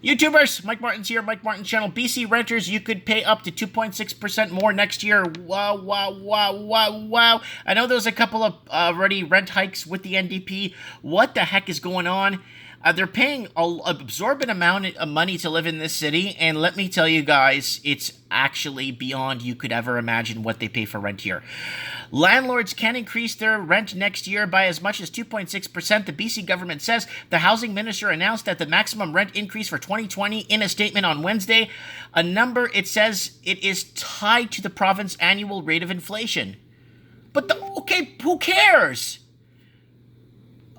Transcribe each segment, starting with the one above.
YouTubers, Mike Martin's here, Mike Martin's channel. BC renters, you could pay up to 2.6% more next year. Wow, wow, wow, wow, wow. I know there's a couple of already rent hikes with the NDP. What the heck is going on? They're paying an absorbent amount of money to live in this city, and let me tell you guys, it's actually beyond you could ever imagine what they pay for rent here. Landlords can increase their rent next year by as much as 2.6%. The BC government says the housing minister announced that the maximum rent increase for 2020 in a statement on Wednesday, a number it says it is tied to the province's annual rate of inflation. But okay, who cares?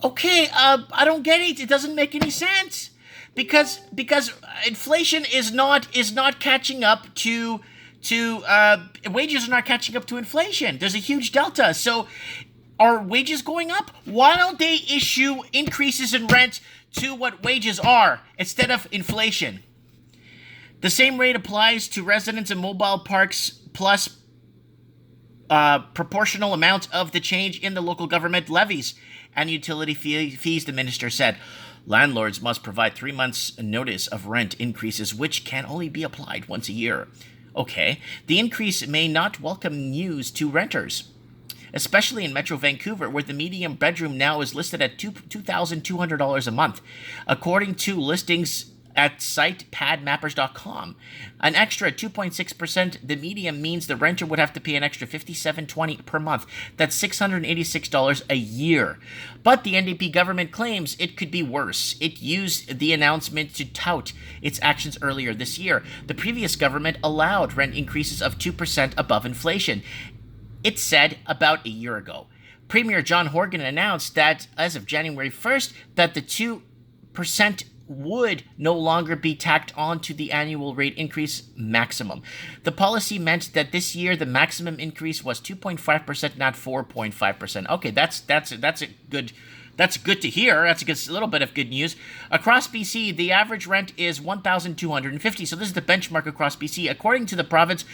Okay, I don't get it. It doesn't make any sense because inflation is not catching up to wages are not catching up to inflation. There's a huge delta. So, are wages going up? Why don't they issue increases in rent to what wages are instead of inflation? The same rate applies to residents in mobile parks plus proportional amount of the change in the local government levies and utility fees, the minister said. Landlords must provide 3 months' notice of rent increases, which can only be applied once a year. Okay, the increase may not welcome news to renters, especially in Metro Vancouver, where the median bedroom now is listed at $2,200 a month, according to listings at site padmappers.com. An extra 2.6%, the median means the renter would have to pay an extra $57.20 per month. That's $686 a year. But the NDP government claims it could be worse. It used the announcement to tout its actions earlier this year. The previous government allowed rent increases of 2% above inflation. It said about a year ago. Premier John Horgan announced that as of January 1st, that the 2% would no longer be tacked on to the annual rate increase maximum. The policy meant that this year the maximum increase was 2.5%, not 4.5%. Okay, that's good to hear. That's a little bit of good news. Across BC, the average rent is $1,250. So this is the benchmark across BC. According to the province,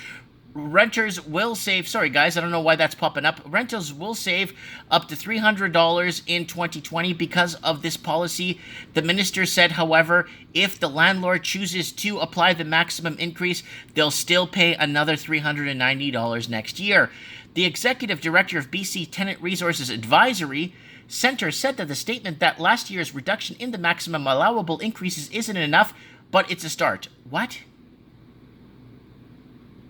renters will save, sorry guys, I don't know why that's popping up. Renters will save up to $300 in 2020 because of this policy. The minister said, however, if the landlord chooses to apply the maximum increase, they'll still pay another $390 next year. The executive director of BC Tenant Resources Advisory Center said that the statement that last year's reduction in the maximum allowable increases isn't enough, but it's a start. What?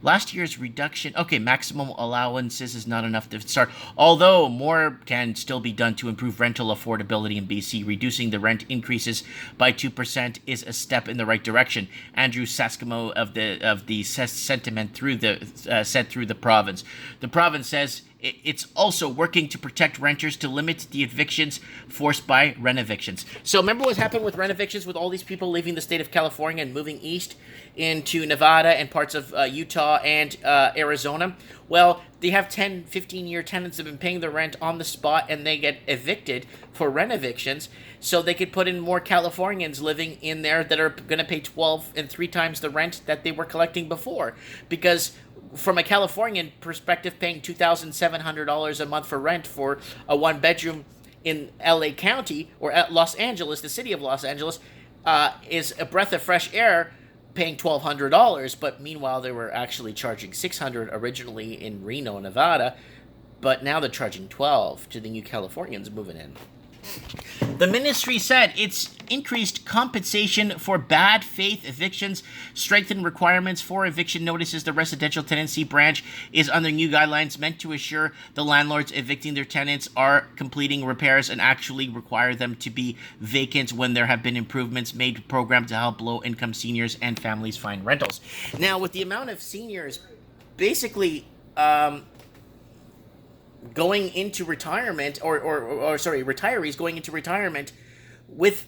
Last year's reduction, okay, maximum allowances is not enough to start, although more can still be done to improve rental affordability in BC. Reducing the rent increases by 2% is a step in the right direction. Andrew Saskimo of the sentiment said through the province. The province says it's also working to protect renters to limit the evictions forced by rent evictions. So remember what happened with rent evictions with all these people leaving the state of California and moving east into Nevada and parts of Utah and Arizona? Well, they have 10, 15-year tenants that have been paying the rent on the spot, and they get evicted for rent evictions, so they could put in more Californians living in there that are going to pay 12 and 3 times the rent that they were collecting before. Because from a Californian perspective, paying $2,700 a month for rent for a one-bedroom in LA County or at Los Angeles, the city of Los Angeles, is a breath of fresh air, paying $1,200, but meanwhile they were actually charging $600 originally in Reno, Nevada, but now they're charging $12 to the new Californians moving in. The ministry said it's increased compensation for bad faith evictions, strengthened requirements for eviction notices. The residential tenancy branch is under new guidelines meant to assure the landlords evicting their tenants are completing repairs and actually require them to be vacant when there have been improvements made to program to help low-income seniors and families find rentals. Now, with the amount of seniors basically going into retirement, or retirees going into retirement with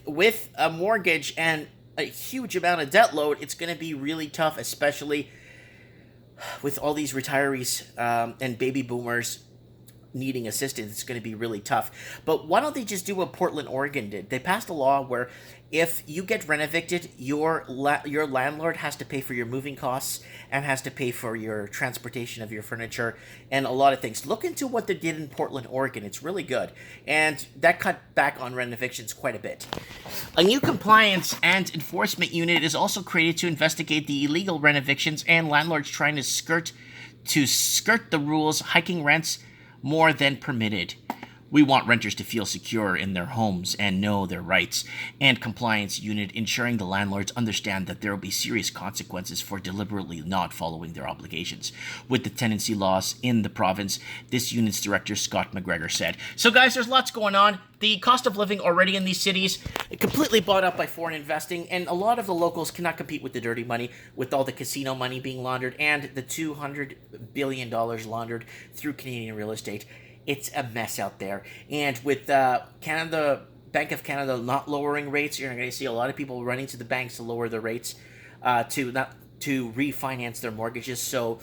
a mortgage and a huge amount of debt load, it's going to be really tough, especially with all these retirees and baby boomers needing assistance, it's going to be really tough. But why don't they just do what Portland, Oregon did? They passed a law where if you get rent evicted, your landlord has to pay for your moving costs and has to pay for your transportation of your furniture and a lot of things. Look into what they did in Portland, Oregon. It's really good. And that cut back on rent evictions quite a bit. A new compliance and enforcement unit is also created to investigate the illegal rent evictions and landlords trying to skirt the rules, hiking rents more than permitted. We want renters to feel secure in their homes and know their rights. And compliance unit ensuring the landlords understand that there will be serious consequences for deliberately not following their obligations. With the tenancy laws in the province, this unit's director, Scott McGregor, said. So guys, there's lots going on. The cost of living already in these cities completely bought up by foreign investing, and a lot of the locals cannot compete with the dirty money, with all the casino money being laundered and the $200 billion laundered through Canadian real estate. It's a mess out there. And with Bank of Canada not lowering rates, you're going to see a lot of people running to the banks to lower the rates to refinance their mortgages. So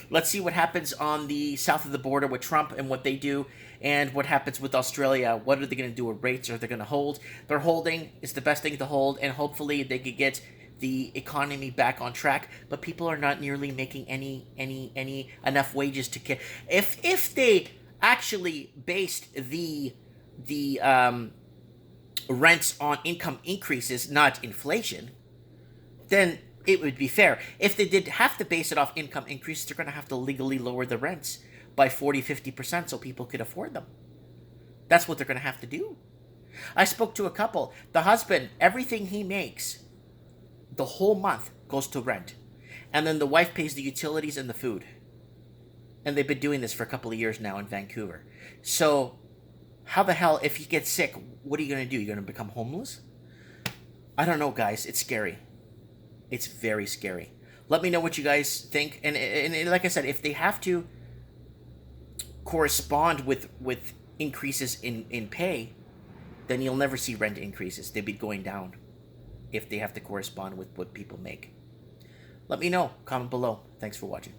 let's see what happens on the south of the border with Trump and what they do, and what happens with Australia. What are they going to do with rates? Are they going to hold? They're holding. It's the best thing to hold, and hopefully they could get the economy back on track. But people are not nearly making any enough wages to care. If they actually based the rents on income increases, not inflation, then it would be fair. If they did have to base it off income increases, they're going to have to legally lower the rents by 40-50% so people could afford them. That's what they're going to have to do. I spoke to a couple. The husband, everything he makes, the whole month goes to rent. And then the wife pays the utilities and the food. And they've been doing this for a couple of years now in Vancouver. So, how the hell, if you get sick, what are you going to do? You're going to become homeless? I don't know, guys. It's scary. It's very scary. Let me know what you guys think. And like I said, if they have to correspond with increases in pay, then you'll never see rent increases. They'd be going down if they have to correspond with what people make. Let me know. Comment below. Thanks for watching.